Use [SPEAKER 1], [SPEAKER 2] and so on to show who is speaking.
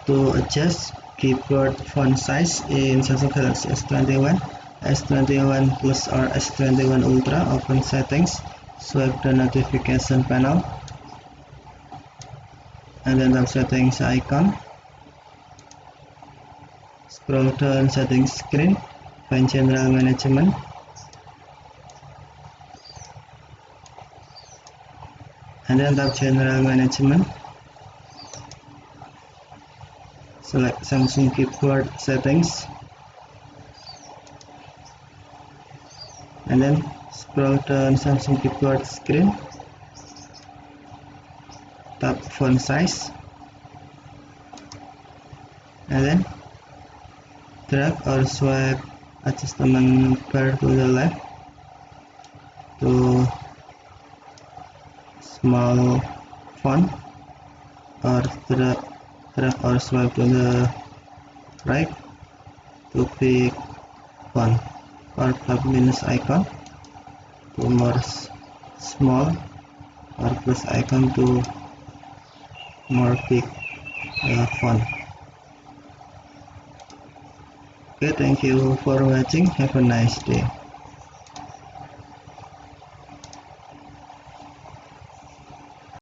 [SPEAKER 1] To adjust keyboard font size in Samsung Galaxy S21, S21 Plus or S21 Ultra, open settings, swipe the notification panel, and then tap settings icon. Scroll down settings screen, find general management, and then tap general management. Select Samsung keyboard settings, and then scroll down Samsung keyboard screen, tap font size, and then drag or swipe adjustment bar to the left to small font, or drag or swipe to the right to big font, or tap minus icon to more small, or plus icon to more big font. Okay, thank you for watching. Have a nice day.